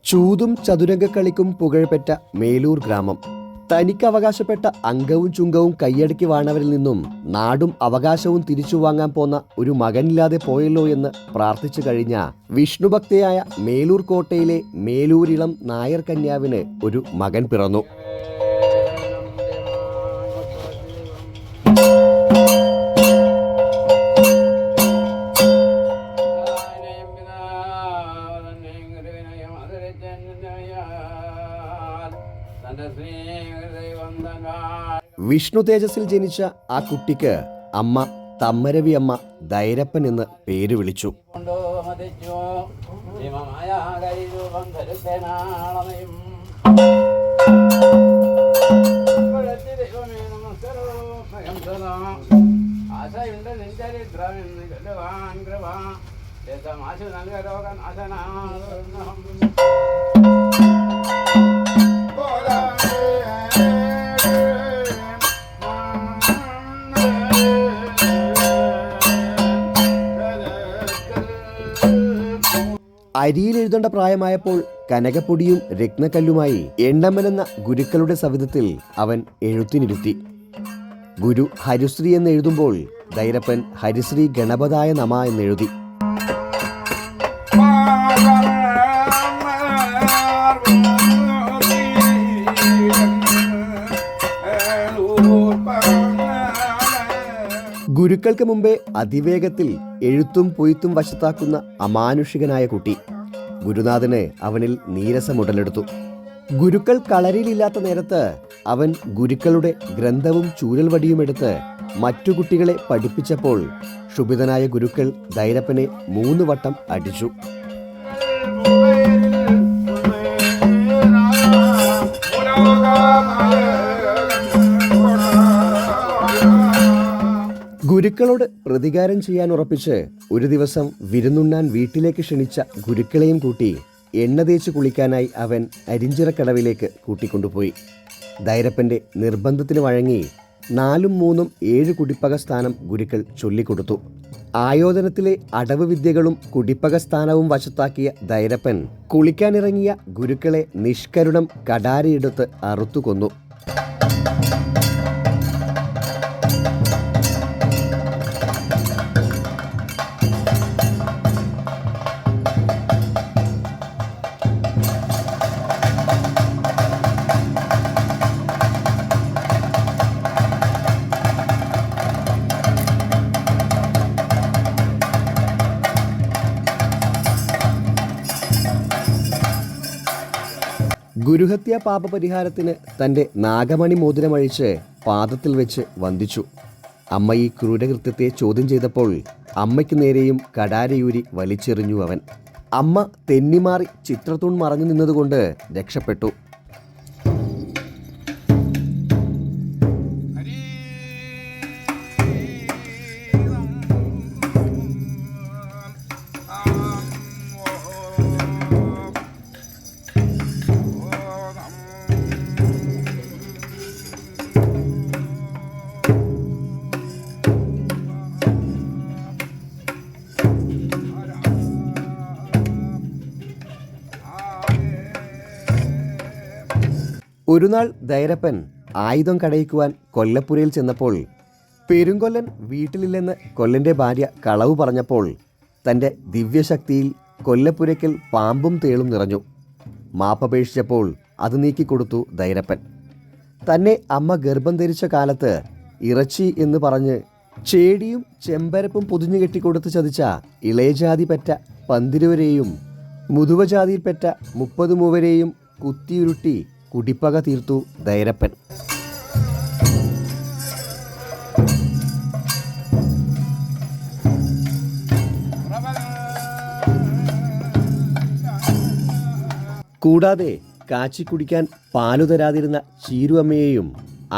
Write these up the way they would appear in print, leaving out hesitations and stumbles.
ചൂതും ചതുരംഗക്കളിക്കും പുകഴ്പെറ്റ മേലൂർ ഗ്രാമം. തനിക്ക് അവകാശപ്പെട്ട അംഗവും ചുങ്കവും കൈയടക്കി വാണവരിൽ നിന്നും നാടും അവകാശവും തിരിച്ചു വാങ്ങാൻ പോന്ന ഒരു മകനില്ലാതെ പോയല്ലോ എന്ന് പ്രാർത്ഥിച്ചു കഴിഞ്ഞ വിഷ്ണുഭക്തയായ മേലൂർ കോട്ടയിലെ മേലൂരിളം നായർ കന്യാവിന് ഒരു മകൻ പിറന്നു. വിഷ്ണു തേജസ്സിൽ ജനിച്ച ആ കുട്ടിക്ക് അമ്മ തമ്മരവി അമ്മ ധൈരപ്പൻ എന്ന് പേര് വിളിച്ചു. അരിയിൽ എഴുതേണ്ട പ്രായമായപ്പോൾ കനകപ്പൊടിയും രത്നക്കല്ലുമായി എണ്ണമ്മനെന്ന ഗുരുക്കളുടെ സവിധത്തിൽ അവൻ എഴുത്തിനിരുത്തി. ഗുരു ഹരിശ്രീ എന്ന് എഴുതുമ്പോൾ ധൈരപ്പൻ ഹരിശ്രീ ഗണപതായ നമ എന്നെഴുതി. ഗുരുക്കൾക്ക് മുമ്പേ അതിവേഗത്തിൽ എഴുത്തും പൊയ്ത്തും വശത്താക്കുന്ന അമാനുഷികനായ കുട്ടി. ഗുരുനാഥന് അവനിൽ നീരസമുടലെടുത്തു. ഗുരുക്കൾ കളരിയിലില്ലാത്ത നേരത്ത് അവൻ ഗുരുക്കളുടെ ഗ്രന്ഥവും ചൂരൽവടിയുമെടുത്ത് മറ്റു കുട്ടികളെ പഠിപ്പിച്ചപ്പോൾ ക്ഷുഭിതനായ ഗുരുക്കൾ ധൈരപ്പനെ 3 വട്ടം അടിച്ചു. ഗുരുക്കളോട് പ്രതികാരം ചെയ്യാൻ ഉറപ്പിച്ച് ഒരു ദിവസം വിരുന്നുണ്ണാൻ വീട്ടിലേക്ക് ക്ഷണിച്ച ഗുരുക്കളെയും കൂട്ടി എണ്ണ തേച്ച് കുളിക്കാനായി അവൻ അരിഞ്ചിറക്കടവിലേക്ക് കൂട്ടിക്കൊണ്ടുപോയി. ധൈരപ്പന്റെ നിർബന്ധത്തിന് വഴങ്ങി 4ഉം 3ഉം 7 കുടിപ്പക സ്ഥാനം ഗുരുക്കൾ ചൊല്ലിക്കൊടുത്തു. ആയോധനത്തിലെ അടവ് വിദ്യകളും കുടിപ്പക സ്ഥാനവും വശത്താക്കിയ ധൈരപ്പൻ കുളിക്കാനിറങ്ങിയ ഗുരുക്കളെ നിഷ്കരുണം കടാരയെടുത്ത് അറുത്തുകൊന്നു. ഗുരുഹത്യാ പാപപരിഹാരത്തിന് തൻ്റെ നാഗമണി മോതിരമഴിച്ച് പാദത്തിൽ വെച്ച് വന്ദിച്ചു. അമ്മ ഈ ക്രൂരകൃത്യത്തെ ചോദ്യം ചെയ്തപ്പോൾ അമ്മയ്ക്ക് നേരെയും കടാരയൂരി വലിച്ചെറിഞ്ഞു അവൻ. അമ്മ തെന്നിമാറി ചിത്രത്തൂൺ മറഞ്ഞു നിന്നതുകൊണ്ട് രക്ഷപ്പെട്ടു. ഒരു നാൾ ധൈരപ്പൻ ആയുധം കടയിക്കുവാൻ കൊല്ലപ്പുരയിൽ ചെന്നപ്പോൾ പെരുങ്കൊല്ലൻ വീട്ടിലില്ലെന്ന് കൊല്ലൻ്റെ ഭാര്യ കളവ് പറഞ്ഞപ്പോൾ തൻ്റെ ദിവ്യശക്തിയിൽ കൊല്ലപ്പുരയ്ക്കൽ പാമ്പും തേളും നിറഞ്ഞു. മാപ്പപേക്ഷിച്ചപ്പോൾ അത് നീക്കിക്കൊടുത്തു ധൈരപ്പൻ. തന്നെ അമ്മ ഗർഭം ധരിച്ച കാലത്ത് ഇറച്ചി എന്ന് പറഞ്ഞ് ചേടിയും ചെമ്പരപ്പും പൊതിഞ്ഞു കെട്ടിക്കൊടുത്ത് ചതിച്ച ഇളയജാതി പെറ്റ 12 മുതുവജാതിയിൽപ്പെട്ട 30 മൂവരെയും കുത്തിയുരുട്ടി കുടിപ്പക തീർത്തു ധൈരപ്പൻ. കൂടാതെ കാച്ചി കുടിക്കാൻ പാലു തരാതിരുന്ന ചീരുവമ്മയെയും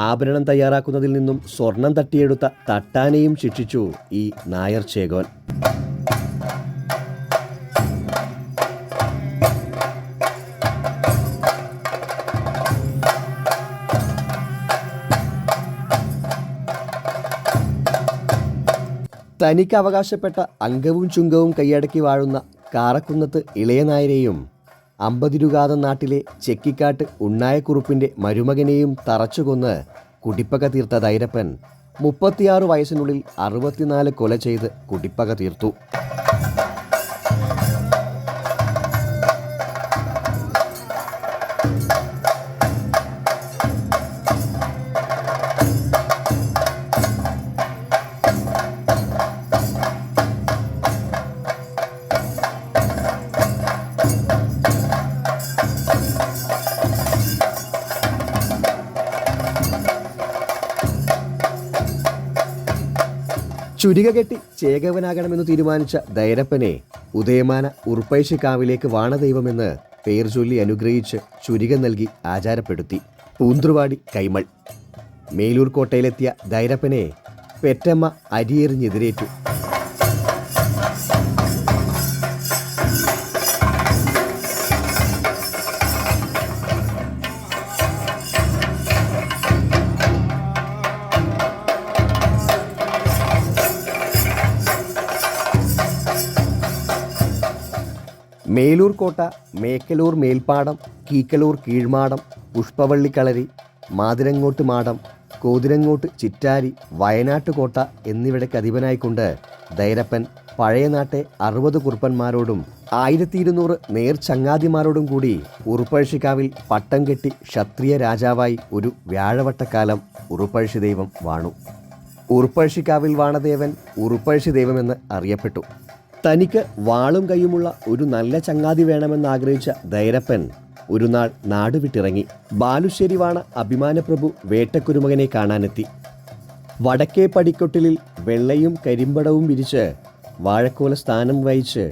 ആഭരണം തയ്യാറാക്കുന്നതിൽ നിന്നും സ്വർണം തട്ടിയെടുത്ത തട്ടാനെയും ശിക്ഷിച്ചു ഈ നായർ ചേകോൻ. തനിക്ക് അവകാശപ്പെട്ട അംഗവും ചുങ്കവും കൈയടക്കി വാഴുന്ന കാറക്കുന്നത്ത് ഇളയ നായരെയും അമ്പതിരുകാതം നാട്ടിലെ ചെക്കിക്കാട്ട് ഉണ്ണായക്കുറുപ്പിൻ്റെ മരുമകനെയും തറച്ചുകൊന്ന് കുടിപ്പക തീർത്ത ധൈരപ്പൻ 36 വയസ്സിനുള്ളിൽ 64 കൊല ചെയ്ത് കുടിപ്പക തീർത്തു. ചുരിക കെട്ടി ചേകവനാകണമെന്ന് തീരുമാനിച്ച ധൈരപ്പനെ ഉദയമാന ഉറുപ്പൈശ്ശിക്കാവിലേക്ക് വാണദൈവമെന്ന് പേർ ചൊല്ലി അനുഗ്രഹിച്ച് ചുരിക നൽകി ആചാരപ്പെടുത്തി. പൂന്തുവാടി കൈമൾ. മേലൂർ കോട്ടയിലെത്തിയ ധൈരപ്പനെ പെറ്റമ്മ അരിയെറിഞ്ഞെതിരേറ്റു. മേലൂർ കോട്ട, മേക്കലൂർ മേൽപ്പാടം, കീക്കലൂർ കീഴ്മാടം, പുഷ്പവള്ളിക്കളരി, മാതിരങ്ങോട്ട് മാടം, കോതിരങ്ങോട്ട് ചിറ്റാരി, വയനാട്ട് കോട്ട എന്നിവിടയ്ക്ക് അധിപനായിക്കൊണ്ട് ധൈരപ്പൻ പഴയ നാട്ടെ 60 കുറുപ്പന്മാരോടും 1200 നേർച്ചങ്ങാതിമാരോടും കൂടി ഉറുപ്പഴശ്ശിക്കാവിൽ പട്ടം കെട്ടി ക്ഷത്രിയ രാജാവായി ഒരു വ്യാഴവട്ടക്കാലം ഉറുപ്പഴശ്ശി ദൈവം വാണു. ഉറുപ്പഴശ്ശിക്കാവിൽ വാണദേവൻ ഉറുപ്പഴശ്ശി ദൈവമെന്ന് അറിയപ്പെട്ടു. തനിക്ക് വാളും കൈയുമുള്ള ഒരു നല്ല ചങ്ങാതി വേണമെന്നാഗ്രഹിച്ച ധൈരപ്പൻ ഒരു നാൾ നാടുവിട്ടിറങ്ങി. ബാലുശ്ശേരി വാണ അഭിമാനപ്രഭു വേട്ടക്കുരുമകനെ കാണാനെത്തി. വടക്കേ പടിക്കൊട്ടിലിൽ വെള്ളയും കരിമ്പടവും വിരിച്ച് വാഴക്കോല സ്ഥാനം വഹിച്ച്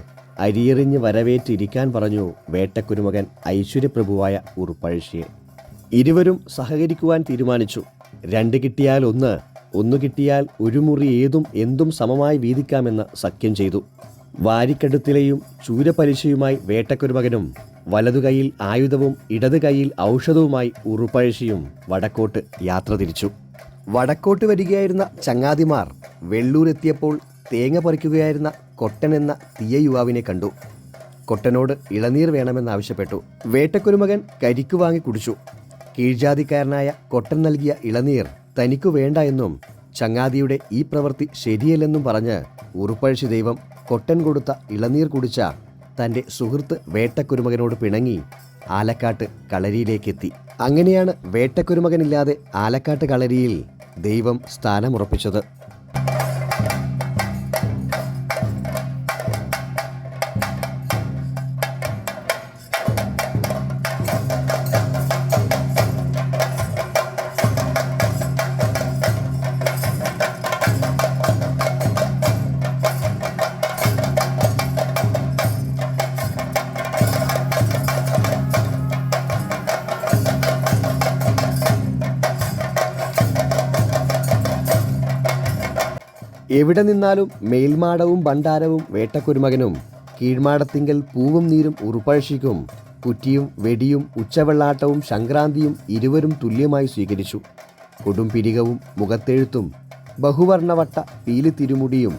അരിയെറിഞ്ഞ് വരവേറ്റിരിക്കാൻ പറഞ്ഞു വേട്ടക്കുരുമകൻ ഐശ്വര്യപ്രഭുവായ ഉറുപ്പഴശ്ശിയെ. ഇരുവരും സഹകരിക്കുവാൻ തീരുമാനിച്ചു. 2 കിട്ടിയാൽ 1, 1 കിട്ടിയാൽ ഒരു മുറി ഏതും എന്തും സമമായി വീതിക്കാമെന്ന് സഖ്യം ചെയ്തു. വാരിക്കടുത്തിലെയും ചൂരപലിശയുമായി വേട്ടക്കുരുമകനും വലതുകൈയിൽ ആയുധവും ഇടത് കൈയിൽ ഔഷധവുമായി ഉറുപ്പഴശ്ശിയും വടക്കോട്ട് യാത്ര തിരിച്ചു. വടക്കോട്ട് വരികയായിരുന്ന ചങ്ങാതിമാർ വെള്ളൂരെത്തിയപ്പോൾ തേങ്ങ പറിക്കുകയായിരുന്ന കൊട്ടൻ എന്ന തീയ യുവാവിനെ കണ്ടു. കൊട്ടനോട് ഇളനീർ വേണമെന്നാവശ്യപ്പെട്ടു. വേട്ടക്കുരുമകൻ കരിക്കു വാങ്ങി കുടിച്ചു. കീഴ്ജാതിക്കാരനായ കൊട്ടൻ നൽകിയ ഇളനീർ തനിക്കു വേണ്ട എന്നും ചങ്ങാതിയുടെ ഈ പ്രവൃത്തി ശരിയല്ലെന്നും പറഞ്ഞ് ഉറുപ്പഴശ്ശി ദൈവം കൊട്ടൻ കൊടുത്ത ഇളനീർ കുടിച്ച തൻ്റെ സുഹൃത്ത് വേട്ടക്കുരുമകനോട് പിണങ്ങി ആലക്കാട്ട് കളരിയിലേക്കെത്തി. അങ്ങനെയാണ് വേട്ടക്കുരുമകനില്ലാതെ ആലക്കാട്ട് കളരിയിൽ ദൈവം സ്ഥാനമുറപ്പിച്ചത്. എവിടെ നിന്നാലും മേൽമാടവും ഭണ്ഡാരവും വേട്ടക്കുരുമകനും, കീഴ്മാടത്തിങ്കൽ പൂവും നീരും ഉറുപ്പഴശ്ശിക്കും, കുറ്റിയും വെടിയും ഉച്ചവെള്ളാട്ടവും സംക്രാന്തിയും ഇരുവരും തുല്യമായി സ്വീകരിച്ചു. കൊടുംപിരികവും മുഖത്തെഴുത്തും ബഹുവർണവട്ട പീലിത്തിരുമുടിയും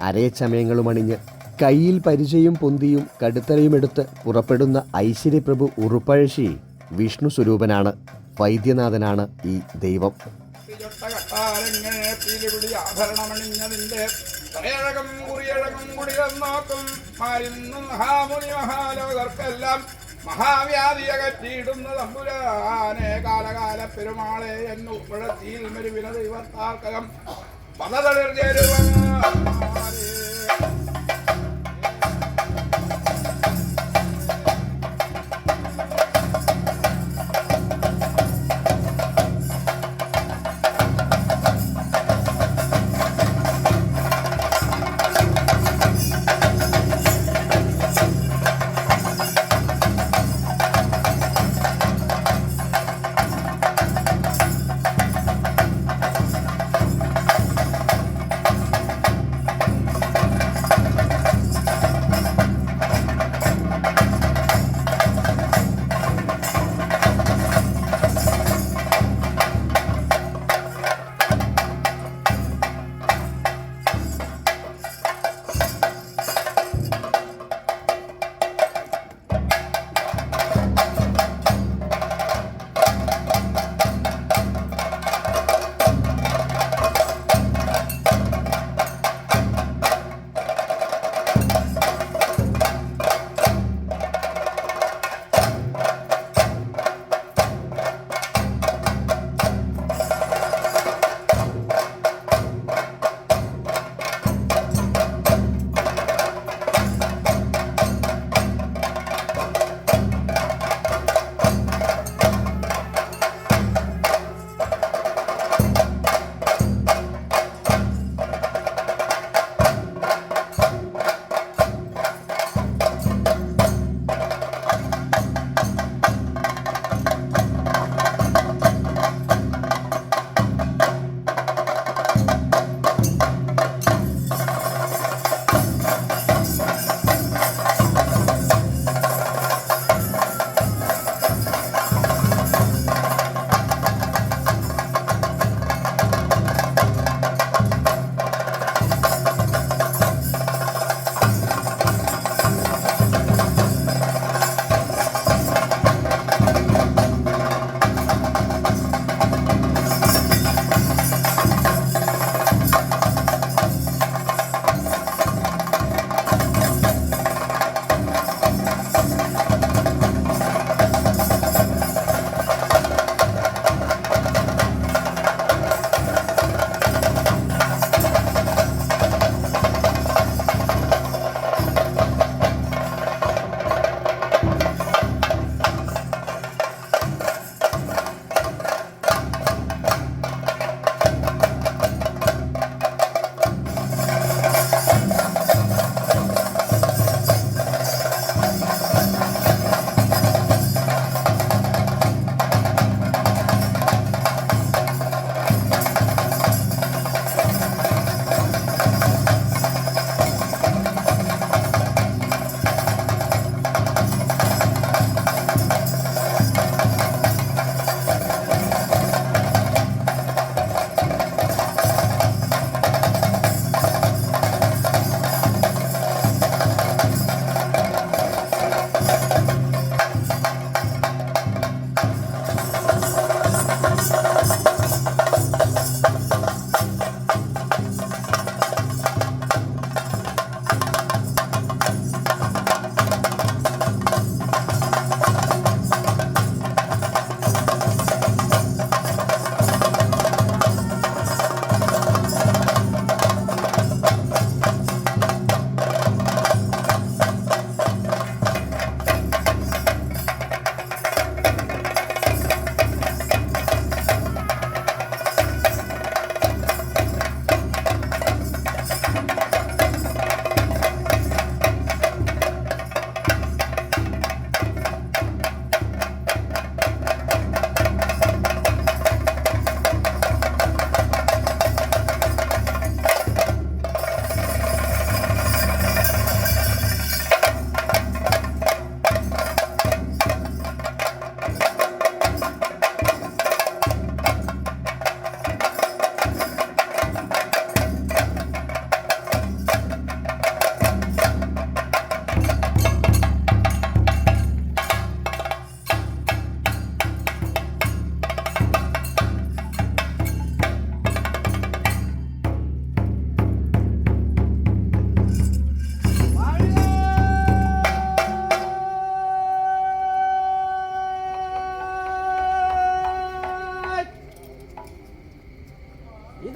അരയച്ചമയങ്ങളുമണിഞ്ഞ് കയ്യിൽ പരിചയും പൊന്തിയും കടുത്തലയുമെടുത്ത് പുറപ്പെടുന്ന ഐശ്വര്യപ്രഭു ഉറുപ്പഴശ്ശി വിഷ്ണു സ്വരൂപനാണ്. വൈദ്യനാഥനാണ് ഈ ദൈവം. ആഭരണമണിഞ്ഞതിന്റെ തലയഴകം കുറിയഴകം കുടികർന്നോക്കും മാരുന്നു മഹാമുനി മഹാലോകർക്കെല്ലാം മഹാവ്യാധി അകറ്റിയിടുന്ന തമ്പുരാനെ കാലകാല പെരുമാളെ എന്നുപ്പഴത്തിയിൽ മെരുവിന ദൈവത്താർക്കകം പദതളിർ ചേരുവാൻ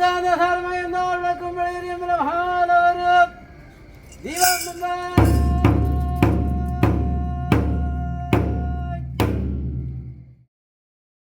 സിദ്ധാന്തധർമ്മ എന്നോർക്കും മഹാലോകരും ദീപം